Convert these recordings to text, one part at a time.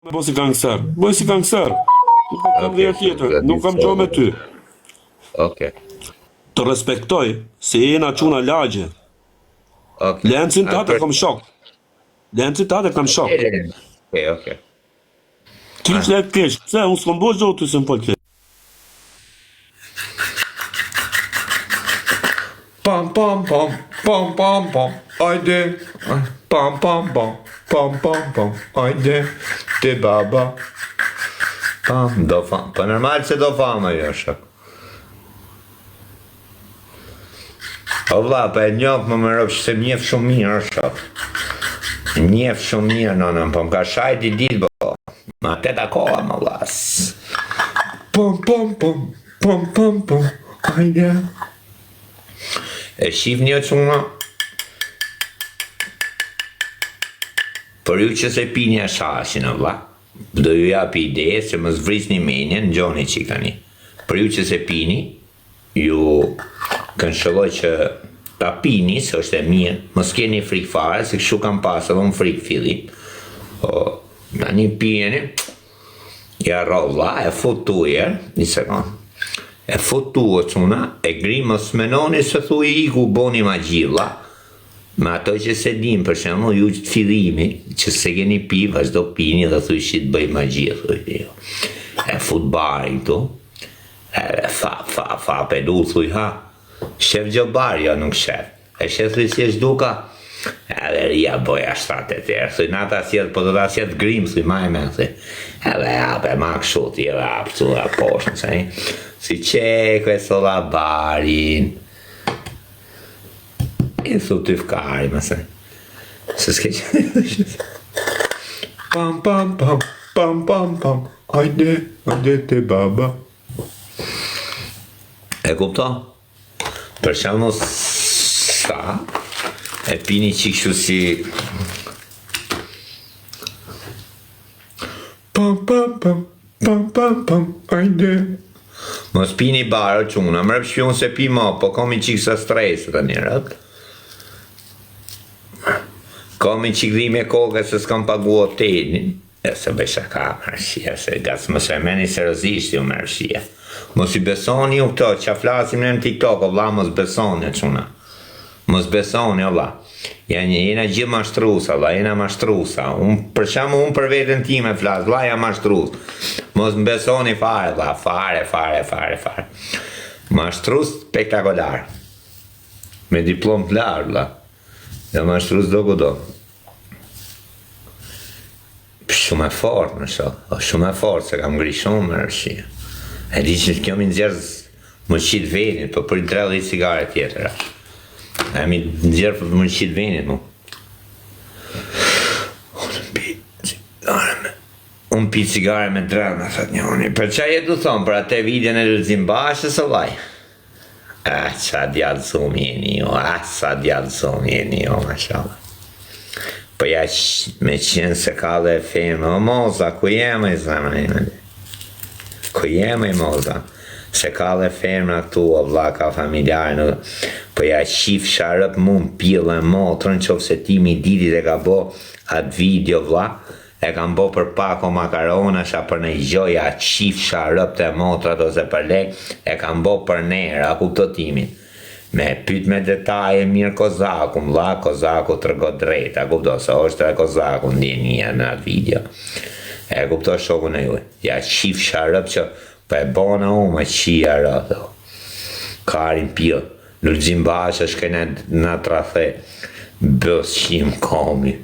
Po si gangster, bëj si gangster. Nuk kam dhe tjetër, nuk kam gjo me ty. Okej. Të respektoj, se jena quna lagje. Okej. Lencin të atë kam shok. Lencin të atë kam shok. Okej. Kish le të kesh, pse, unë s'kom bo gjo të se më po të kesh. Pam pam pam, pam pam pam, ajde. Pam pam pam, pam pam pam, ajde. Te baba. Pam, do fam. Po normal se do fam ajo shok. O vlla, pa e njoh më rëpsh se mjef shumë mirë shok. Mjef shumë mirë nënën, po m'ka shajt i ditë bo. Ma teta koha më vlas. Pam pam pam, pam pam pam, ajde. E shif një quna. Për ju që se pi një shashin, vlla, do ju japi ide se më zvrisni menjen, gjoni qikani. Për ju që se pini, ju kënshëlloj që ta pini, se është e mirë, mos keni frikë fare, se kështu kam pasë edhe unë frikë fillim. Në një pjeni, ja rovla, e futu një sekund. E futu o quna, e gri mos menoni se thu i ku boni ma gjilla. Ma ato që se dim, për shemë, ju që të fillimi, që se keni pi, vazhdo pini dhe thuj shit bëj ma gjillë, e fut bari këtu, e fa, pedu, thuj ha, shef gjobari, jo nuk shef, e shef thuj si është duka, edhe ria boja 7-8, thuj nata sjetë, po do ta sjetë grim, thuj majme, thuj, edhe ape ma këshut, edhe apë, thuj a poshën, si qeko e sola barin, i thu të fkari, mëse, se s'ke që, pam pam pam, pam pam pam, ajde te baba. E kupto? Për shemë sa, e pini qikështu si, pam pam pam, pam pam pam, ajde. Mos pini barë quna, më rëpë shpion se pi mo, po kom i qikë sa stresë të një rëpë. Kom i qikë dhime koke se s'kam pagu hotelin. E se besha ka mërshia, se gasë më se meni serëzisht ju mërshia. Mos i besoni ju këto, që a flasim në TikTok, o vla mos besoni quna. Mos besoni, o vla. Jena gjithë mashtrusa, vla, jena mashtrusa. Për shamu unë për vetën ti me flas, vla, jena mashtrusa. Mos më besoni fare, vla, fare. Mashtrus spektakular. Me diplom të larë, vla. Dhe mashtrus do kudo. Shumë e fort, më shok. Shumë e fort, se kam ngri shumë më rëshia. E di që kjo mi nxerës më qitë venit, po për i 30 cigare tjetëra. E mi nxerë për më qitë venit, mu. Unë pi cigare me drama, me thët njoni. Për qa jetë du thonë, për atë videon e lëzim bashës o vaj? Qa djallë zoom jeni jo, mashallah. Po ja me qenë se ka dhe femë, o moza, ku jeme i zemën? Ku jeme i moza? Se ka dhe femë këtu, o vla ka familjarë, po ja qif sharëp mund pillë e motrën, qofë se ti mi ditit e ka bo atë video vla, e kam bo për pako makarona, sha për në gjoja qif sharëp të motrat ose për lek, e kam bo për nera, ku të timin. Me pyt me detaje mirë Kozaku, mla Kozaku të rgo drejt, a kupto, se është e Kozaku ndjenja në atë video. E kupto shokun e juj, ja qif sharëp që për e bona me qia rëtë. Karin pjë, Lulzim Basha shkene në trathe, bës qim komi.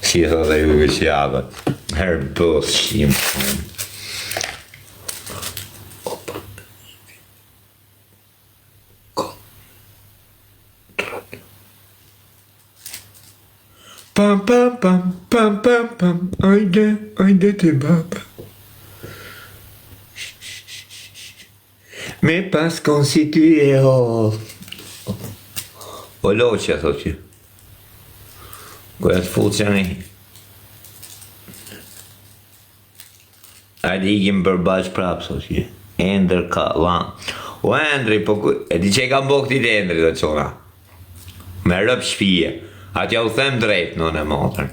Si thë dhe ju që javët, herë bës qim komi. Pam pam pam, pam pam pam, ajde te baba. Me pas constitue o loqja, thot që. Kërë të futë që një. Ajde ikim përbash prapë, thot që. Ender ka lan. O Endri, po e di që e kam bo këtit Endri dhe qona. Me rëp shpije. Atja u them drejt në në motër.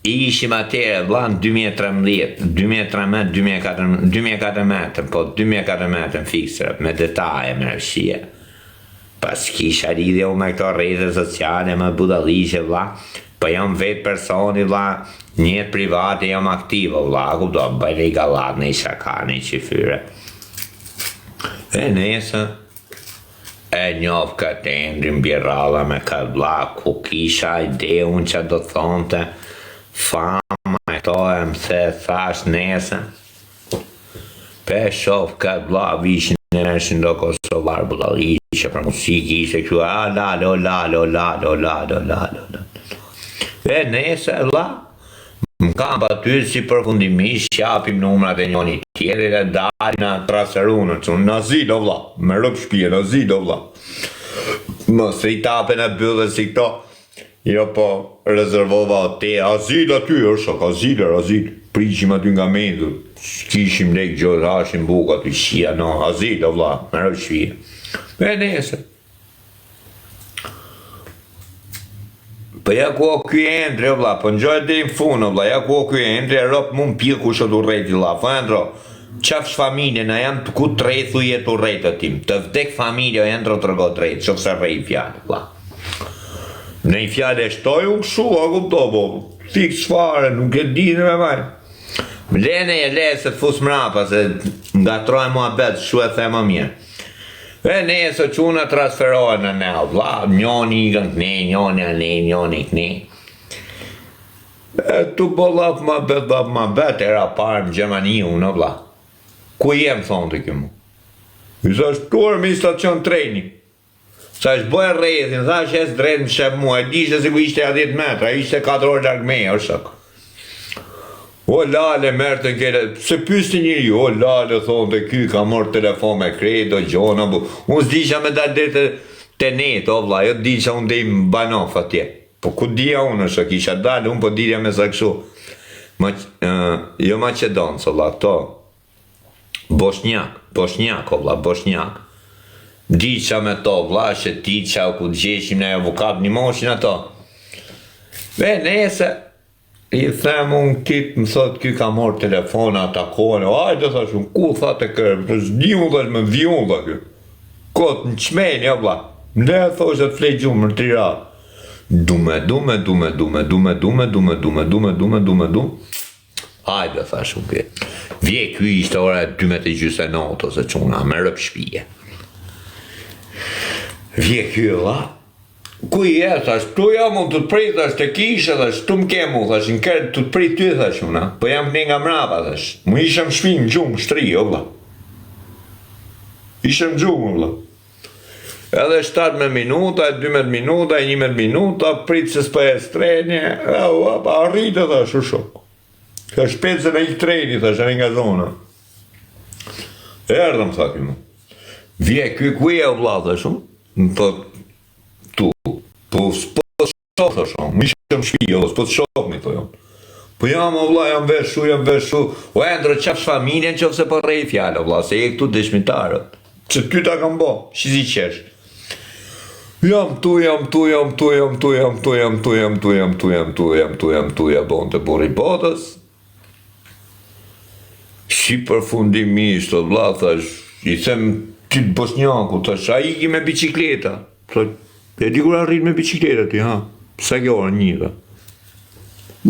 ishim atëre vlla në 2014, po 2014 fiksër, me detaje, me rëshie. Pas kisha lidhje u me këto rrjete sociale, me budallishe vlla, po jam vetë personi vlla, njët private jam aktivo vlla, kupto, bëjle i galat, në i shaka, në i qifyre. E nesë, e njofë këtë endrin bjerralla me këtë vlla, ku kisha ide unë që do të thonte, fama e to e më the thash nesë, pe shof këtë vlla vishin në nëshin do Kosovar budallishe për musiki ishe kështu, lalo. E nesë vlla, më kam batyrë si përfundimisht japim numrat e njoni tjetrit e dalin në traserunën, që në azil o vlla, me rëp shpije, në azil o vlla. Mos i tapen e bëllë si këto, jo po rezervova te, azil aty, është azil, priqim aty nga mendu, kishim lek gjojë, hashim buka aty shia, no, azil o vlla, me rëp shpije. E nesër. Po ja ku o ky Endri vlla, po ngjoj deri në fund vlla, ja ku o ky Endri e rop mund pil kush do rreti vlla. Po Endro, qafsh familje na jam ku trethu jetu rreta tim. Të vdek familja Endro trego drejt, çofse rrej fjalë vlla. Në një fjalë shtoj u kshu, a kupto po. Fiks çfarë, nuk e di me vaj. Mlene e le se të fus mrapa se ngatroj muhabet, shu e them më mirë. E nesë quna transferohen në ne, vlla, njoni i gën këne, njoni a ne, njoni këne. E tu po lap ma bet, era parë në Gjermani unë, vlla. Ku jem, thonë të këmu? I thash, tuar me stacion treni. Thash, bëj rrethin, thash, es drejt në shep mua, e dishe se ku ishte a 10 metra, ishte 4 orë larg meja, o shak. O lale, mërë të kele, se pysti njëri, o lale, thonë të ky, ka morë telefon me kredo, gjona, unë s'disha me dalë dhe të netë, o vla, jo t'disha unë dhe i më banof atje. Po ku dhja unë është, kisha dalë, unë po dirja me saksu. Jo Macedonës, o vla, to. Bosnjak, o vla, Bosnjak. Disha me to, vla, që ti qa ku t'gjeshim në avukat një moshin ato. Nese, i them unë kit, më thot, ky ka morë telefona, atakone, ajde, thash unë, ku thate kërë, të zdi unë, thash, me vi unë, thash, kot në qmeni, ja vla, ne e thosh e të flej gjumë në tira, dume, ajde, thash unë kërë, vje ky ishte ora 12:30 ose quna, me rëp shpije, vje ky vla, ku i e, thash, tu jam unë të të prit, thash, të kishe, thash, tu m'kemu, thash, në kërë të të prit ty, thash, una, po jam këne nga mrapa, thash, mu ishëm shpim, gjumë, shtri, o vla. Ishëm gjumë, vla. Edhe 17 minuta, 12 minuta, 11 minuta, prit se s'pa e strenje, arritë, thash, u shok. Ka shpecën e i treni, thash, e nga zona. Erdhëm, thash, mu. Vje, ky ku i e, vla, thash, më thot, po s'po të shok, thashon, më ishëm shpije, s'po të shok, mi thojon. Po jam, o vla, jam veshu, o Endro, qafsh familjen që ofse po rej fjallë, o vla, se je këtu dëshmitarët, që ty ta kam bo, shizi qesh. Jam tu, ja bon të buri botës. Si përfundimisht, o vla, thash, i them ty të Bosnjaku, thash, a iki me bicikleta, thash, e di kur arrit me bicikleta ti, ha? Sa kjo orë një, da?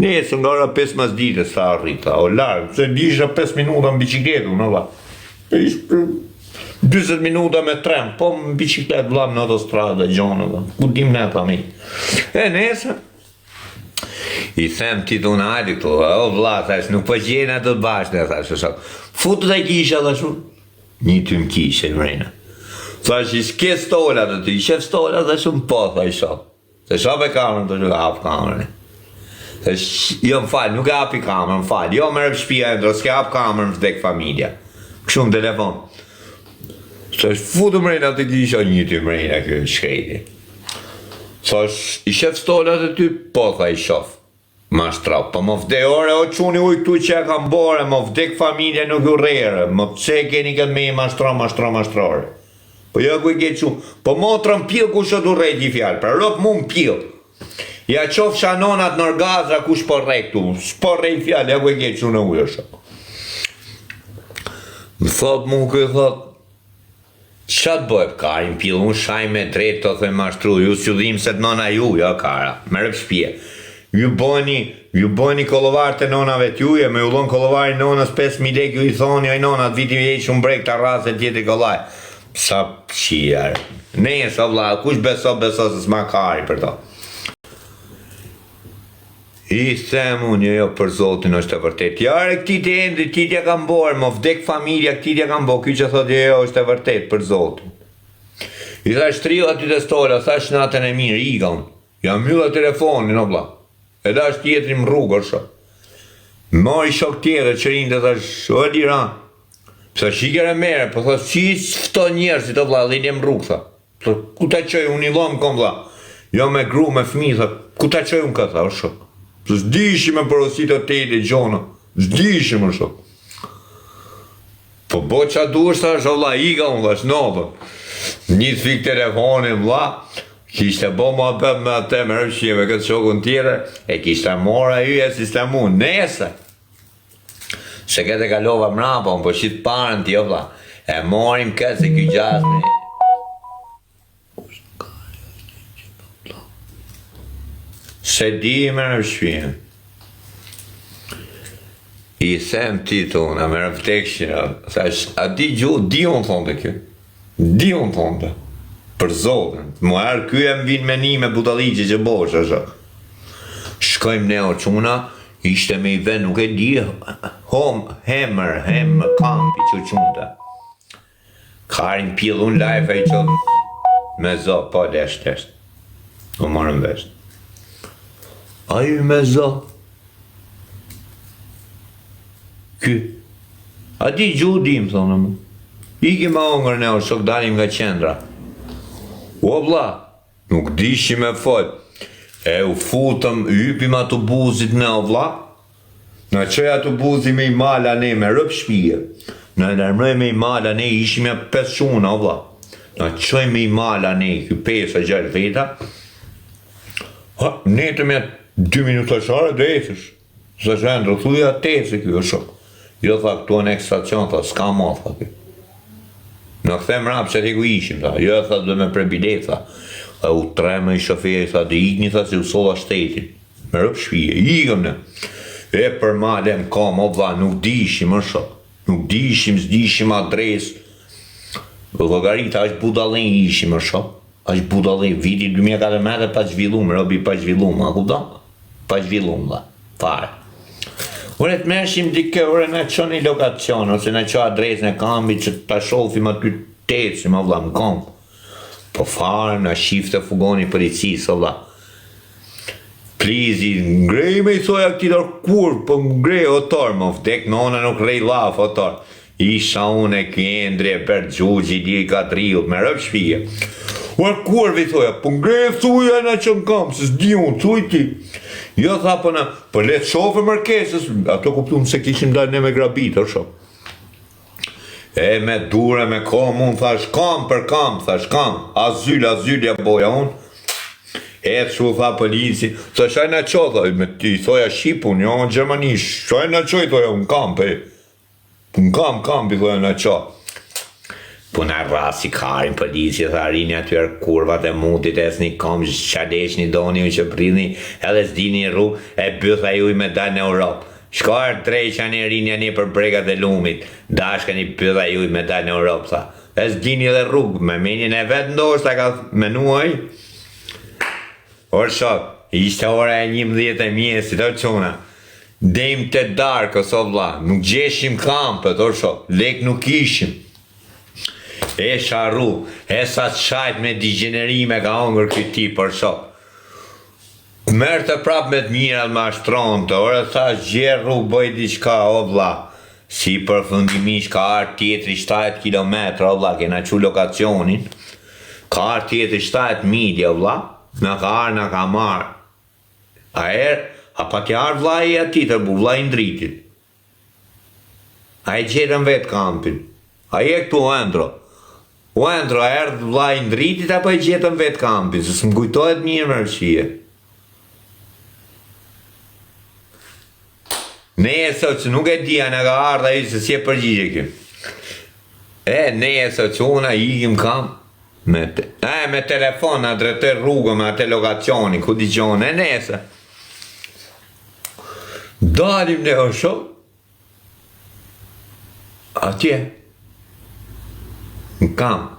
Nesë nga ora 5 mas dite sa arrita, o largë, se disha 5 minuta në bicikletu, në va. 20 minuta me tren, po më biciklet vlam në autostrada, gjonë, da. Ku dim ne ta mi. E nesë, i them ti të unali këtu, o vla, thash, nuk po gjena të bashkë, thash, futu të kisha, thash, një ty më kisha, mrejna. Thash, i s'ke stola të ty, i shef stola, thash, unë po, thash, se shop e kamerën, të që hap kamerën. Thash, jo më falë, nuk e hapi kamerën, më falë, jo më rëp shpia e ndro, s'ke hap kamerën, vdek familja. Kështu në telefon. Thash, futu mrejna të kisha, një ty mrejna kjo shkrejti. Thash, i shef stola të ty, po, thash, i shof. Mashtrap, po më vdek, ore, o quni uj këtu që e kam bore, më vdek familja nuk u rejre, më pse keni këtë me i mashtrore. Po jo ku i ke qumë, po motrën pil ku shë du rejt i fjallë, pra rëp mu më pil. Ja qof shanonat në orgazra ku shporrej këtu. Shporrej fjallë, ja ku e ke që në ujë shok. Më thot mu këtë thot, qa të bëjë Karin pilë, unë shaj me drejt të thë mashtru, ju s'judhim se të nona ju, ja Kara, me rëp shpje. Ju bëni kolovar të nonave t'juje, me ullon kolovari nonës 5.000 lek, ju i thoni, oj nonat viti vjeq unë brek të rrasë e tjetë i kolaj. Sa pëqijar. Ne e sa vla, kush beso se s'ma Kari për to. I them unë, jo për Zotin është e vërtet. Jare këti të endri, ti t'ja kam borë, më vdek familja, këti t'ja kam borë, kjo që thot jo është e vërtet për Zotin. I thash trio aty të stola, thash natën e mirë, iga unë. Ja mylla telefonin, o bla. E dash tjetëri më rrugër, shok. Mori shok tjetër, qërin të thash, o lira. Pësa shikere mere, po thash, si fëto njerëzit, o bla, dhe më rrugë, tha. Ku ta qoj, unë i lomë kom, bla. Jo me gru, me fmi, tha, ku ta qoj unë ka, tha, o shok. S'dishim e porosit o tejtë, gjona. S'dishim e shok. Po bo qa duesh, thash, o bla, iga unë, thash, no, një fik telefonin, bla. Kishte bo ma pëp me atë me rëpshime këtë shokun tjere, e kishte mora ju e si s'te mu, nese. Se këtë e kalova mrapa, unë po shqit parën tjo vla, e morim këtë se kjo gjasni. Se di me rëpshime. I them ti tona me rëptekshina, a di gjuhë, di unë thonë të kjo, di unë thonë të. Për Zotën, më arë kjo e më vinë me një me butaliqe që bosh, është. Shkojmë ne o quna, ishte me i ven, nuk e di, hemë kampi që qunta. Karin pilë unë lajfe i qëtë, me zo, po desht. Në morëm vesht. A ju me zo? Ky? A di gjudim, thonë më. Iki ma ongër ne o shok dalim nga qendra. O vla, nuk dishim e fol. E u futëm, ypim ato buzit në o vla. Në qoj ato buzit me i mala ne me rëp shpije. Në nërmëj me i mala ne ishim e 5 shuna o vla. Në qoj me i mala ne, kjo 5-6 veta. Ne të me 2 minuta share dhe etësh. Së shendrë, thuja të etëse kjo shok. Jo tha këtu në ekstacion, tha s'ka ma, tha kjo. Në këthem rapë që t'u ishim, tha, jo, tha, dhe me prebilet, tha, u treme i shoferi, tha, dhe ikni, tha, si u sova shtetin, me rëpë shpije, ikëm në, e për malem kam, o vla, nuk dishim, më shok, nuk dishim, s'dishim adres, logarita, është budalen ishim, më shok, është budalen, viti 2014 pa zhvillum, robi pa zhvillum, a ku da? Pa zhvillum, da, fare. Ure të mershim dike, ure në qënë i lokacion, ose në që adres në kambi që të shofim aty të tecim, o vla, më kam. Po farë, në shifte fugoni policisë, o vla. Plizi, ngrej me i thoja këti dërë kur, po ngrej o torë, më vdek në ona nuk rej laf, o torë. Isha unë e këndre, për gjugji, di i ka triut, me rëp shpije. Ure kur, vi thoja, po ngrej e thuja në që në kam, se s'di unë, thuj ti. Jo, tha, po letë shofë mërkesës, ato kuptum se kishim dalë ne me grabit, o shok. E me dure, me kom, unë thash kam për kam, thash kam, azyl ja boja unë. E të shu, tha polici, tha shaj në qo, tha, i thoja Shqipun, jo në Gjermanish, shaj në qo, i thoja, unë kam, unë kam, i thoja në qo. Puna rasi Karin polici, tha rini atyër kurvat e mutit, es një kom, qadesh një doni unë që pridhni, edhe s'dini rrug, e bëtha ju i me dalë në Europë. Shkarë treqa një rinja një për bregat e lumit, dashka një bëtha ju i me dalë në Europë, tha. E s'dini edhe rrug, me menjen e vetë ndoshta ka menuaj. Orë shok, ishte ora e 11 e mjesit, o quna. Dejmë të darkë, o vla, nuk gjeshim kampët, orë shok, lek nuk ishim. E sharu, e sa të shajt me digjenerime ka ongër këti për shok. Mërë të prap me të mirat ma shtronë të, orë tha gjerë rrugë bëj diçka, o vla. Si përfundimish ka arë tjetëri 7 kilometra, o vla, kena që lokacionin. Ka arë tjetëri 7 milje, o vla, në ka arë, në ka marë. A pa të arë vla i ati të bu, vla i ndritit. A i gjetën vetë kampin. A i e këtu endro. O endro, a erdhë vla i ndritit apo i gjetën vetë kampin, se s'm kujtojt mirë mërëshie. Nesër që nuk e dija në ka ardha i se si e përgjigje kjo. Nesër që una ikim kam me telefon në drejtër rrugë me atë lokacioni, ku di qone, nesër. Dalim në osho, atje, në kam.